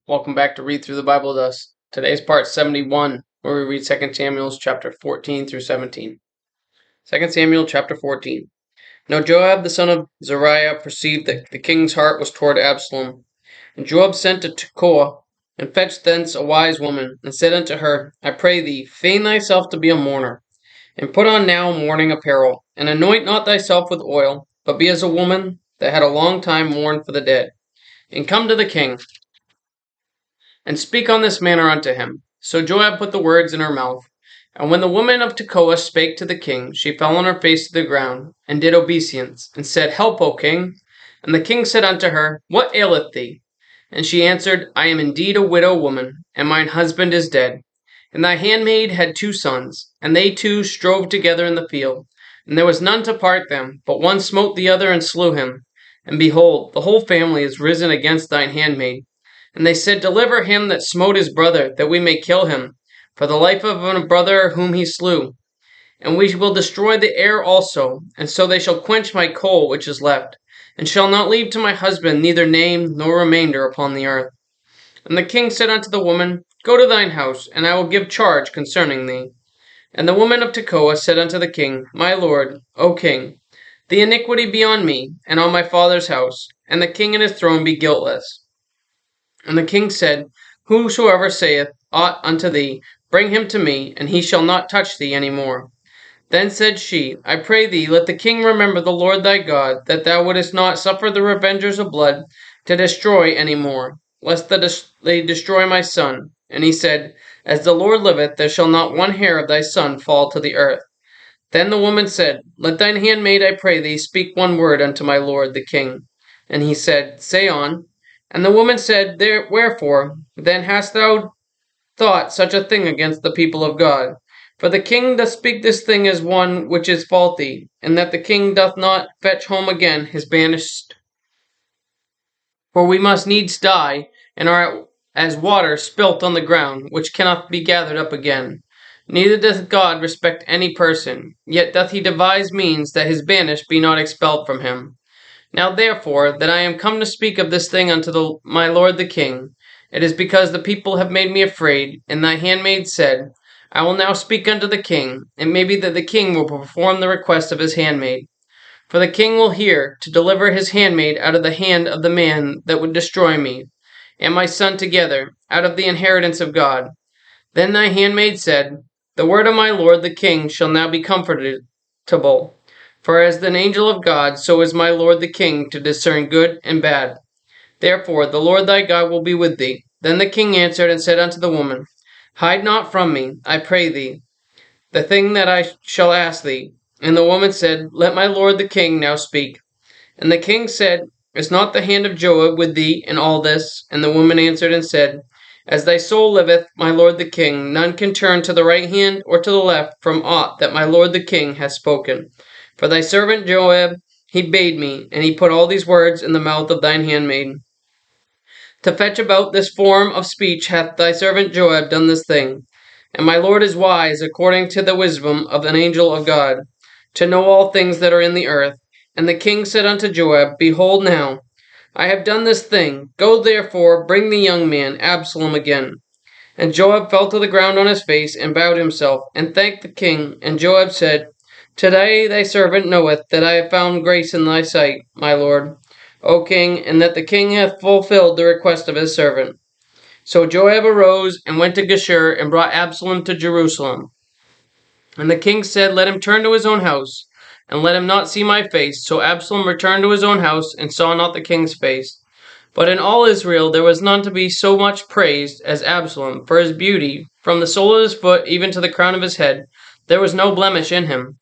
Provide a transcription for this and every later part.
Welcome back to Read Through the Bible with us. Today's part 71, where we read 2 Samuel chapter 14 through 17. 2 Samuel chapter 14. Now Joab the son of Zeruiah perceived that the king's heart was toward Absolom. And Joab sent to Tekoa, and fetched thence a wise woman, and said unto her, I pray thee, feign thyself to be a mourner, and put on now mourning apparel, and anoint not thyself with oil, but be as a woman that had a long time mourned for the dead, and come to the king, and speak on this manner unto him. So Joab put the words in her mouth. And when the woman of Tekoa spake to the king, she fell on her face to the ground, and did obeisance, and said, Help, O king. And the king said unto her, What aileth thee? And she answered, I am indeed a widow woman, and mine husband is dead. And thy handmaid had 2 sons, and they 2 strove together in the field. And there was none to part them, but one smote the other and slew him. And behold, the whole family is risen against thine handmaid. And they said, Deliver him that smote his brother, that we may kill him, for the life of a brother whom he slew. And we will destroy the heir also, and so they shall quench my coal which is left, and shall not leave to my husband neither name nor remainder upon the earth. And the king said unto the woman, Go to thine house, and I will give charge concerning thee. And the woman of Tekoa said unto the king, My lord, O king, the iniquity be on me, and on my father's house, and the king and his throne be guiltless. And the king said, Whosoever saith aught unto thee, bring him to me, and he shall not touch thee any more. Then said she, I pray thee, let the king remember the Lord thy God, that thou wouldest not suffer the revengers of blood to destroy any more, lest they destroy my son. And he said, As the Lord liveth, there shall not one hair of thy son fall to the earth. Then the woman said, Let thine handmaid, I pray thee, speak one word unto my lord the king. And he said, Say on. And the woman said, Wherefore then hast thou thought such a thing against the people of God? For the king doth speak this thing as one which is faulty, and that the king doth not fetch home again his banished. For we must needs die, and are as water spilt on the ground, which cannot be gathered up again. Neither doth God respect any person, yet doth he devise means that his banished be not expelled from him. Now therefore, that I am come to speak of this thing unto my lord the king, it is because the people have made me afraid, and thy handmaid said, I will now speak unto the king. It may be that the king will perform the request of his handmaid. For the king will hear, to deliver his handmaid out of the hand of the man that would destroy me, and my son together, out of the inheritance of God. Then thy handmaid said, The word of my lord the king shall now be comfortable. For as an angel of God, so is my lord the king to discern good and bad. Therefore the Lord thy God will be with thee. Then the king answered and said unto the woman, Hide not from me, I pray thee, the thing that I shall ask thee. And the woman said, Let my lord the king now speak. And the king said, Is not the hand of Joab with thee in all this? And the woman answered and said, As thy soul liveth, my lord the king, none can turn to the right hand or to the left from aught that my lord the king hath spoken. For thy servant Joab, he bade me, and he put all these words in the mouth of thine handmaid. To fetch about this form of speech hath thy servant Joab done this thing. And my lord is wise, according to the wisdom of an angel of God, to know all things that are in the earth. And the king said unto Joab, Behold now, I have done this thing. Go therefore, bring the young man, Absolom, again. And Joab fell to the ground on his face, and bowed himself, and thanked the king. And Joab said, Today thy servant knoweth that I have found grace in thy sight, my lord, O king, and that the king hath fulfilled the request of his servant. So Joab arose, and went to Geshur, and brought Absolom to Jerusalem. And the king said, Let him turn to his own house, and let him not see my face. So Absolom returned to his own house, and saw not the king's face. But in all Israel there was none to be so much praised as Absolom for his beauty, from the sole of his foot even to the crown of his head. There was no blemish in him.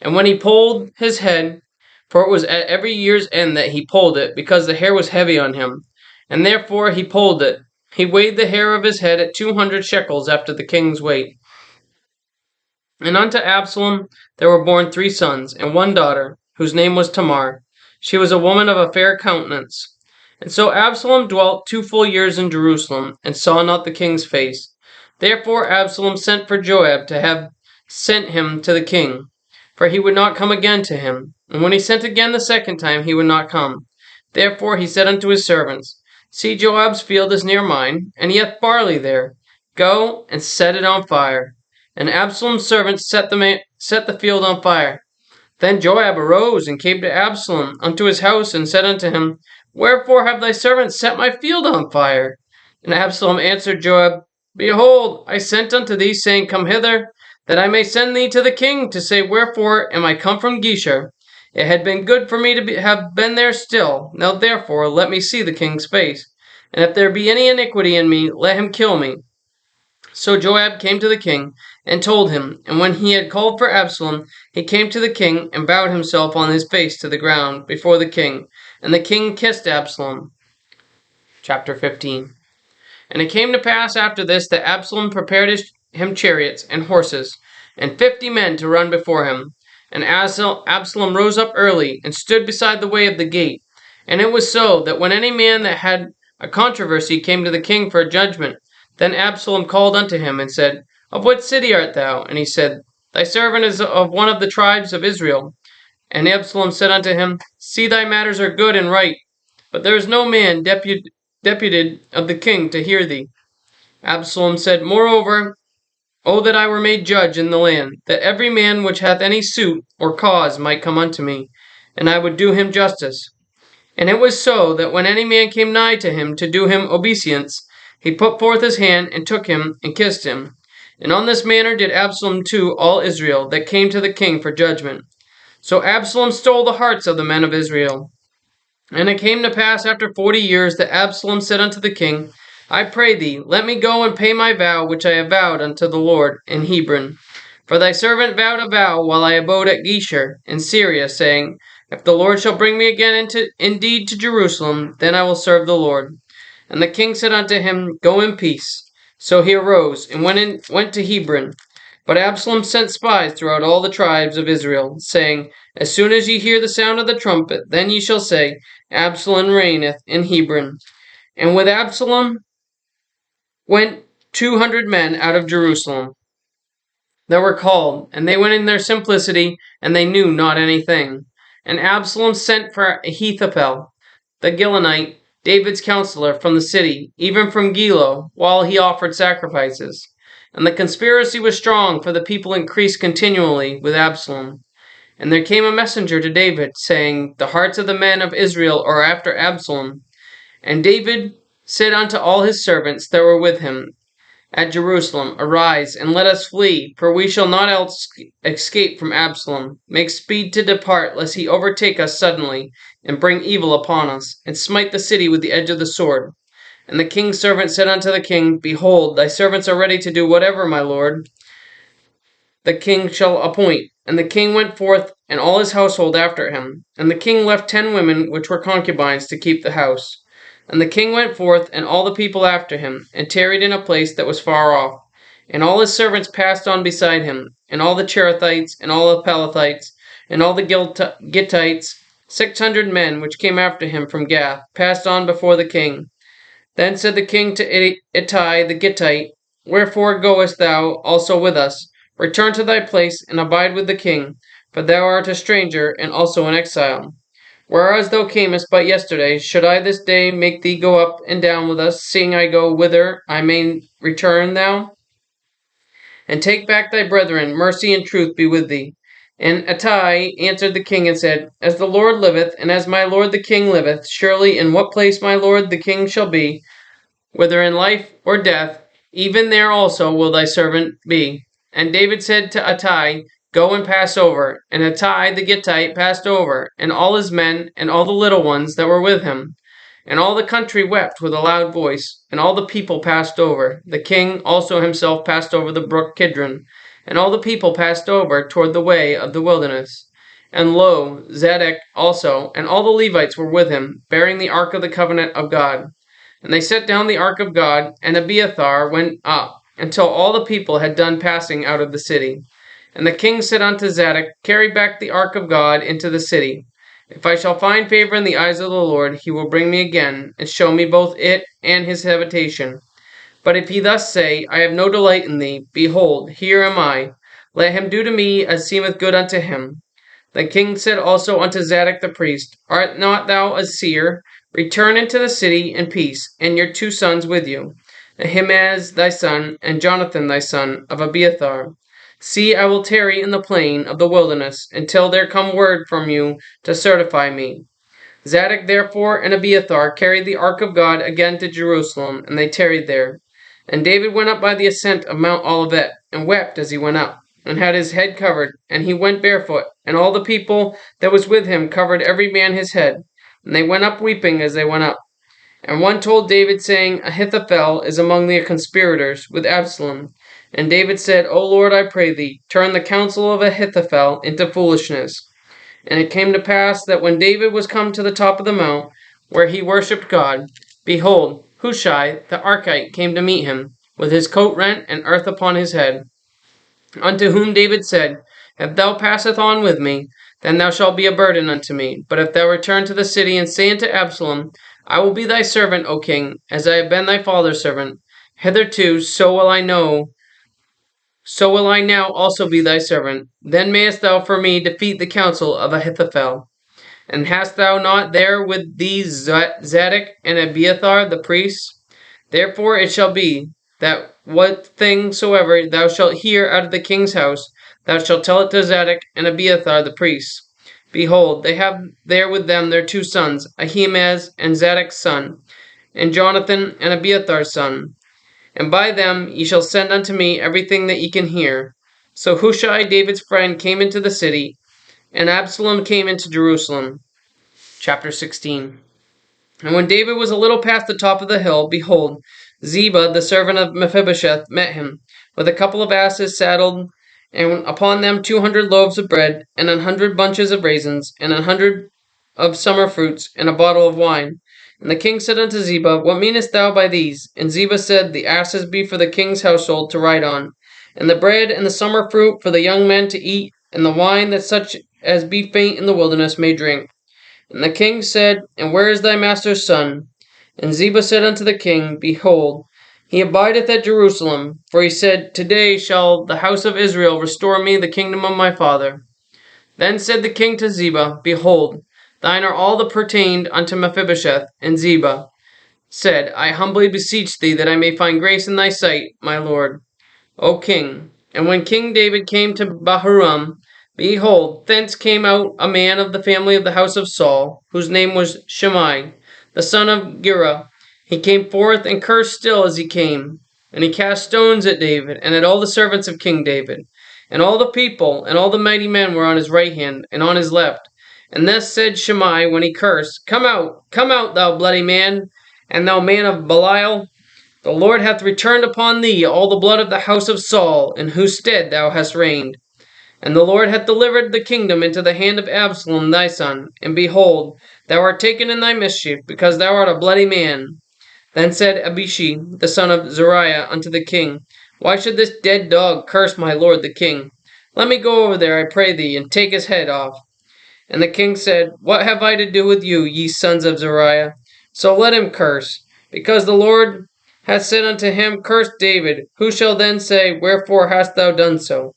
And when he polled his head, for it was at every year's end that he polled it, because the hair was heavy on him, and therefore he polled it, he weighed the hair of his head at 200 shekels after the king's weight. And unto Absolom there were born 3 sons, and 1 daughter, whose name was Tamar. She was a woman of a fair countenance. And so Absolom dwelt 2 full years in Jerusalem, and saw not the king's face. Therefore Absolom sent for Joab to have sent him to the king, for he would not come again to him. And when he sent again the second time, he would not come. Therefore he said unto his servants, See, Joab's field is near mine, and he hath barley there. Go and set it on fire. And Absalom's servants set the field on fire. Then Joab arose and came to Absalom unto his house, and said unto him, Wherefore have thy servants set my field on fire? And Absalom answered Joab, Behold, I sent unto thee, saying, Come hither, that I may send thee to the king, to say, Wherefore am I come from Geshur? It had been good for me to have been there still. Now therefore let me see the king's face. And if there be any iniquity in me, let him kill me. So Joab came to the king, and told him. And when he had called for Absalom, he came to the king, and bowed himself on his face to the ground before the king. And the king kissed Absalom. Chapter 15. And it came to pass after this that Absalom prepared him chariots and horses, and 50 men to run before him. And Absalom rose up early, and stood beside the way of the gate. And it was so, that when any man that had a controversy came to the king for a judgment, then Absalom called unto him, and said, Of what city art thou? And he said, Thy servant is of one of the tribes of Israel. And Absalom said unto him, See, thy matters are good and right, but there is no man deputed of the king to hear thee. Absalom said, Moreover, O that I were made judge in the land, that every man which hath any suit or cause might come unto me, and I would do him justice. And it was so, that when any man came nigh to him to do him obeisance, he put forth his hand, and took him, and kissed him. And on this manner did Absalom to all Israel that came to the king for judgment. So Absalom stole the hearts of the men of Israel. And it came to pass after 40 years that Absalom said unto the king, I pray thee, let me go and pay my vow which I have vowed unto the Lord in Hebron. For thy servant vowed a vow while I abode at Geshur in Syria, saying, If the Lord shall bring me again indeed to Jerusalem, then I will serve the Lord. And the king said unto him, Go in peace. So he arose and went to Hebron. But Absalom sent spies throughout all the tribes of Israel, saying, As soon as ye hear the sound of the trumpet, then ye shall say, Absalom reigneth in Hebron. And with Absalom went 200 men out of Jerusalem that were called, and they went in their simplicity, and they knew not anything. And Absalom sent for Ahithophel, the Gilonite, David's counselor, from the city, even from Gilo, while he offered sacrifices. And the conspiracy was strong, for the people increased continually with Absalom. And there came a messenger to David, saying, The hearts of the men of Israel are after Absalom. And David said unto all his servants that were with him at Jerusalem, Arise, and let us flee, for we shall not else escape from Absalom. Make speed to depart, lest he overtake us suddenly, and bring evil upon us, and smite the city with the edge of the sword. And the king's servant said unto the king, Behold, thy servants are ready to do whatever my lord the king shall appoint. And the king went forth, and all his household after him. And the king left 10 women which were concubines to keep the house. And the king went forth, and all the people after him, and tarried in a place that was far off. And all his servants passed on beside him, and all the Cherethites, and all the Pelethites, and all the Gittites, 600 men which came after him from Gath, passed on before the king. Then said the king to Ittai the Gittite, Wherefore goest thou also with us? Return to thy place, and abide with the king, for thou art a stranger, and also an exile. Whereas thou camest but yesterday, should I this day make thee go up and down with us, seeing I go whither I may return thou? And take back thy brethren, mercy and truth be with thee. And Ittai answered the king and said, As the Lord liveth, and as my lord the king liveth, surely in what place my lord the king shall be, whether in life or death, even there also will thy servant be. And David said to Ittai, Go and pass over. And Ittai the Gittite passed over, and all his men, and all the little ones that were with him. And all the country wept with a loud voice, and all the people passed over. The king also himself passed over the brook Kidron, and all the people passed over toward the way of the wilderness. And lo, Zadok also, and all the Levites were with him, bearing the ark of the covenant of God. And they set down the ark of God, and Abiathar went up, until all the people had done passing out of the city. And the king said unto Zadok, Carry back the ark of God into the city. If I shall find favor in the eyes of the Lord, he will bring me again, and show me both it and his habitation. But if he thus say, I have no delight in thee, behold, here am I. Let him do to me as seemeth good unto him. The king said also unto Zadok the priest, Art not thou a seer? Return into the city in peace, and your 2 sons with you, Ahimaaz thy son, and Jonathan thy son of Abiathar. See, I will tarry in the plain of the wilderness until there come word from you to certify me. Zadok therefore and Abiathar carried the ark of God again to Jerusalem, and they tarried there. And David went up by the ascent of Mount Olivet, and wept as he went up, and had his head covered, and he went barefoot, and all the people that was with him covered every man his head. And they went up weeping as they went up. And one told David, saying, Ahithophel is among the conspirators with Absalom. And David said, O Lord, I pray thee, turn the counsel of Ahithophel into foolishness. And it came to pass that when David was come to the top of the mount, where he worshipped God, behold, Hushai the Archite came to meet him, with his coat rent and earth upon his head. Unto whom David said, If thou passeth on with me, then thou shalt be a burden unto me. But if thou return to the city and say unto Absalom, I will be thy servant, O king, as I have been thy father's servant, hitherto, so will I now also be thy servant. Then mayest thou for me defeat the counsel of Ahithophel. And hast thou not there with thee Zadok and Abiathar the priests? Therefore it shall be, that what thing soever thou shalt hear out of the king's house, thou shalt tell it to Zadok and Abiathar the priests. Behold, they have there with them their 2 sons, Ahimaaz and Zadok's son, and Jonathan and Abiathar's son. And by them ye shall send unto me everything that ye can hear. So Hushai, David's friend, came into the city, and Absalom came into Jerusalem. Chapter 16. And when David was a little past the top of the hill, behold, Ziba, the servant of Mephibosheth, met him, with a couple of asses saddled, and upon them 200 loaves of bread, and 100 bunches of raisins, and 100 of summer fruits, and a bottle of wine. And the king said unto Ziba, What meanest thou by these? And Ziba said, The asses be for the king's household to ride on, and the bread and the summer fruit for the young men to eat, and the wine that such as be faint in the wilderness may drink. And the king said, And where is thy master's son? And Ziba said unto the king, Behold, he abideth at Jerusalem, for he said, Today shall the house of Israel restore me the kingdom of my father. Then said the king to Ziba, Behold, thine are all that pertained unto Mephibosheth. And Ziba said, I humbly beseech thee that I may find grace in thy sight, my lord, O king. And when King David came to Bahurim, behold, thence came out a man of the family of the house of Saul, whose name was Shimei, the son of Gera. He came forth and cursed still as he came. And he cast stones at David, and at all the servants of King David. And all the people, and all the mighty men were on his right hand, and on his left. And thus said Shimei when he cursed, Come out, thou bloody man, and thou man of Belial. The Lord hath returned upon thee all the blood of the house of Saul, in whose stead thou hast reigned. And the Lord hath delivered the kingdom into the hand of Absalom thy son. And behold, thou art taken in thy mischief, because thou art a bloody man. Then said Abishi, the son of Zeruiah, unto the king, Why should this dead dog curse my lord the king? Let me go over there, I pray thee, and take his head off. And the king said, What have I to do with you, ye sons of Zeruiah? So let him curse, because the Lord hath said unto him, Curse David. Who shall then say, Wherefore hast thou done so?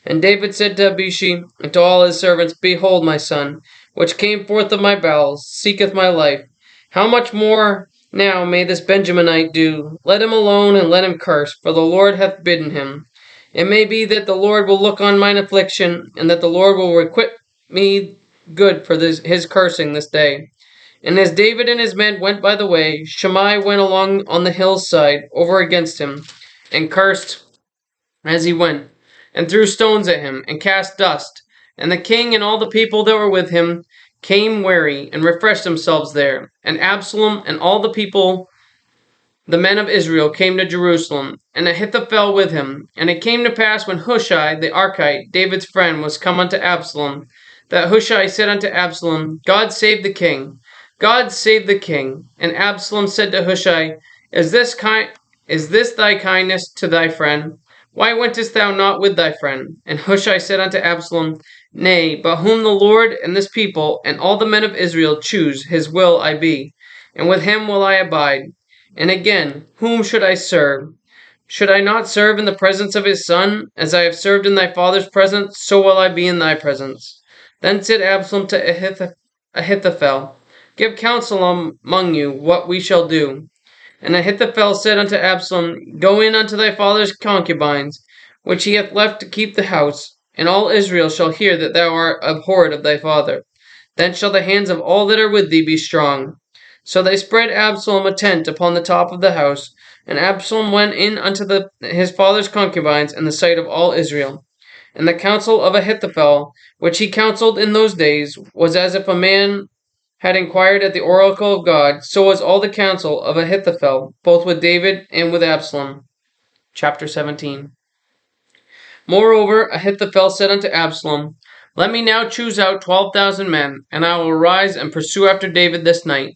And David said to Abishi and to all his servants, Behold, my son, which came forth of my bowels, seeketh my life. How much more now may this Benjaminite do? Let him alone, and let him curse, for the Lord hath bidden him. It may be that the Lord will look on mine affliction, and that the Lord will requite me good for his cursing this day. And as David and his men went by the way, Shimei went along on the hillside over against him, and cursed as he went, and threw stones at him, and cast dust. And the king and all the people that were with him came weary, and refreshed themselves there. And Absalom and all the people, the men of Israel, came to Jerusalem, and Ahithophel with him. And it came to pass when Hushai the Archite, David's friend, was come unto Absalom, that Hushai said unto Absalom, God save the king. God save the king. And Absalom said to Hushai, Is this thy kindness to thy friend? Why wentest thou not with thy friend? And Hushai said unto Absalom, Nay, but whom the Lord and this people and all the men of Israel choose, his will I be, and with him will I abide. And again, whom should I serve? Should I not serve in the presence of his son? As I have served in thy father's presence, so will I be in thy presence. Then said Absalom to Ahithophel, Give counsel among you what we shall do. And Ahithophel said unto Absalom, Go in unto thy father's concubines, which he hath left to keep the house, and all Israel shall hear that thou art abhorred of thy father. Then shall the hands of all that are with thee be strong. So they spread Absalom a tent upon the top of the house, and Absalom went in unto his father's concubines in the sight of all Israel. And the counsel of Ahithophel, which he counselled in those days, was as if a man had inquired at the oracle of God, so was all the counsel of Ahithophel, both with David and with Absalom. Chapter 17. Moreover, Ahithophel said unto Absalom, Let me now choose out 12,000 men, and I will arise and pursue after David this night.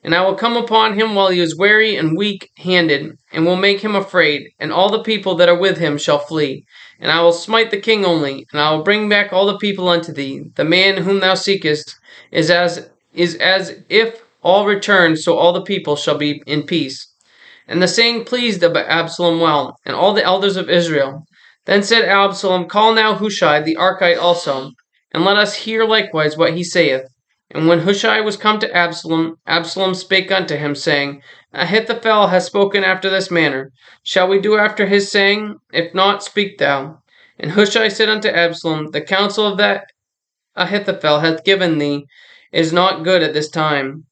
And I will come upon him while he is weary and weak-handed, and will make him afraid, and all the people that are with him shall flee. And I will smite the king only, and I will bring back all the people unto thee. The man whom thou seekest is as if all return, so all the people shall be in peace. And the saying pleased Absalom well, and all the elders of Israel. Then said Absalom, Call now Hushai the Archite also, and let us hear likewise what he saith. And when Hushai was come to Absalom, Absalom spake unto him, saying, Ahithophel hath spoken after this manner. Shall we do after his saying? If not, speak thou. And Hushai said unto Absalom, The counsel of that Ahithophel hath given thee is not good at this time.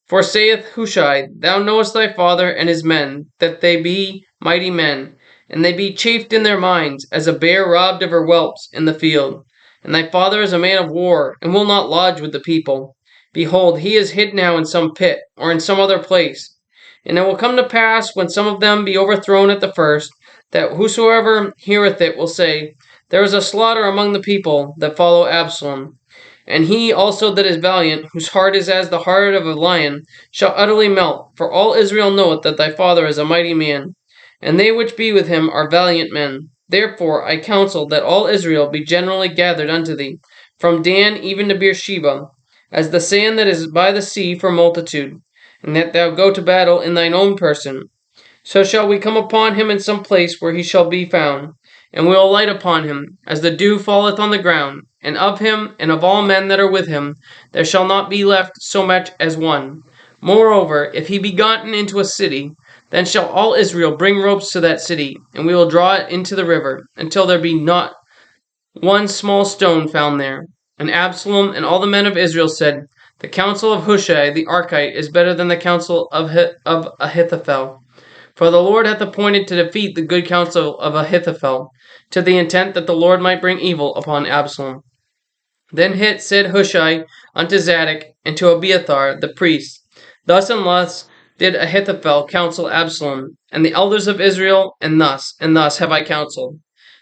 For saith Hushai, Thou knowest thy father and his men, that they be mighty men, and they be chafed in their minds, as a bear robbed of her whelps in the field. And thy father is a man of war, and will not lodge with the people. Behold, he is hid now in some pit, or in some other place. And it will come to pass, when some of them be overthrown at the first, that whosoever heareth it will say, There is a slaughter among the people that follow Absalom. And he also that is valiant, whose heart is as the heart of a lion, shall utterly melt. For all Israel knoweth that thy father is a mighty man, and they which be with him are valiant men. Therefore I counsel that all Israel be generally gathered unto thee, from Dan even to Beersheba, as the sand that is by the sea for multitude, and that thou go to battle in thine own person. So shall we come upon him in some place where he shall be found, and we will light upon him, as the dew falleth on the ground, and of him and of all men that are with him there shall not be left so much as one. Moreover, if he be gotten into a city, then shall all Israel bring ropes to that city, and we will draw it into the river, until there be not one small stone found there. And Absalom and all the men of Israel said, The counsel of Hushai the Archite is better than the counsel of Ahithophel. For the Lord hath appointed to defeat the good counsel of Ahithophel, to the intent that the Lord might bring evil upon Absalom. Then said Hushai unto Zadok and to Abiathar the priest, Thus and thus did Ahithophel counsel Absalom, and the elders of Israel, and thus have I counseled.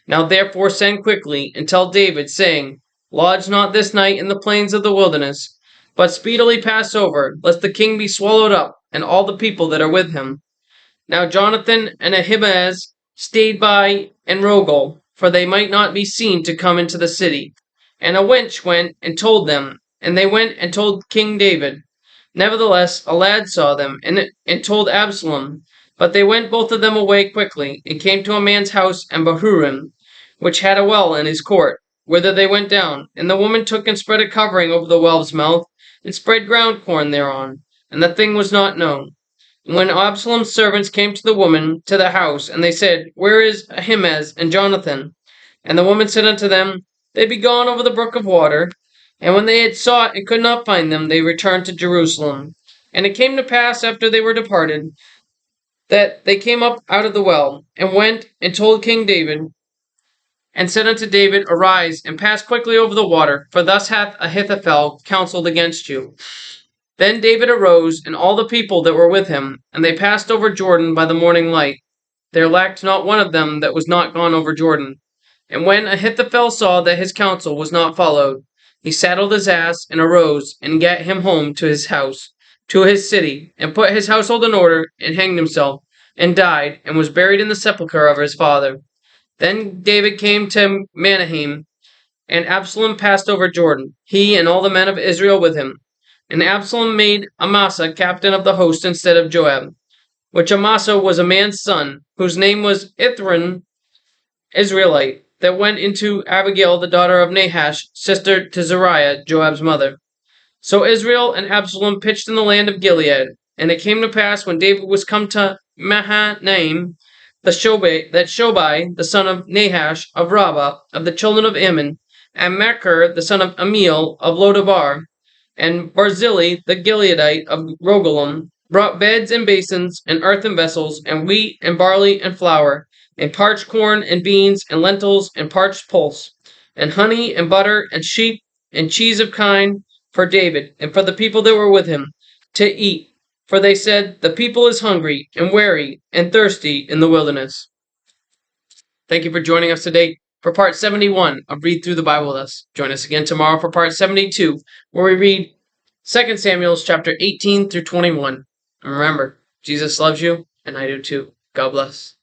Now therefore send quickly, and tell David, saying, Lodge not this night in the plains of the wilderness, but speedily pass over, lest the king be swallowed up, and all the people that are with him. Now Jonathan and Ahimaaz stayed by and Rogel, for they might not be seen to come into the city. And a wench went and told them, and they went and told King David. Nevertheless, a lad saw them, and told Absalom. But they went both of them away quickly, and came to a man's house in Bahurim, which had a well in his court, whither they went down. And the woman took and spread a covering over the well's mouth, and spread ground corn thereon, and the thing was not known. When Absalom's servants came to the woman to the house, and they said, Where is Ahimaaz and Jonathan? And the woman said unto them, They be gone over the brook of water. And when they had sought and could not find them, they returned to Jerusalem. And it came to pass after they were departed, that they came up out of the well, and went and told King David, and said unto David, Arise, and pass quickly over the water, for thus hath Ahithophel counselled against you. Then David arose, and all the people that were with him, and they passed over Jordan by the morning light. There lacked not one of them that was not gone over Jordan. And when Ahithophel saw that his counsel was not followed, he saddled his ass, and arose, and gat him home to his house, to his city, and put his household in order, and hanged himself, and died, and was buried in the sepulchre of his father. Then David came to Mahanaim, and Absalom passed over Jordan, he and all the men of Israel with him. And Absalom made Amasa captain of the host instead of Joab, which Amasa was a man's son, whose name was Ithran, Israelite, that went into Abigail the daughter of Nahash, sister to Zeruiah, Joab's mother. So Israel and Absolom pitched in the land of Gilead. And it came to pass when David was come to Mahanaim, that Shobai, the son of Nahash of Rabbah, of the children of Ammon, and Machir, the son of Amiel of Lodabar, and Barzillai, the Gileadite of Rogelim, brought beds and basins, and earthen vessels, and wheat, and barley, and flour, and parched corn, and beans, and lentils, and parched pulse, and honey, and butter, and sheep, and cheese of kine, for David, and for the people that were with him, to eat. For they said, the people is hungry, and weary, and thirsty in the wilderness. Thank you for joining us today for part 71 of Read Through the Bible with us. Join us again tomorrow for part 72, where we read 2 Samuel chapter 18 through 21. And remember, Jesus loves you, and I do too. God bless.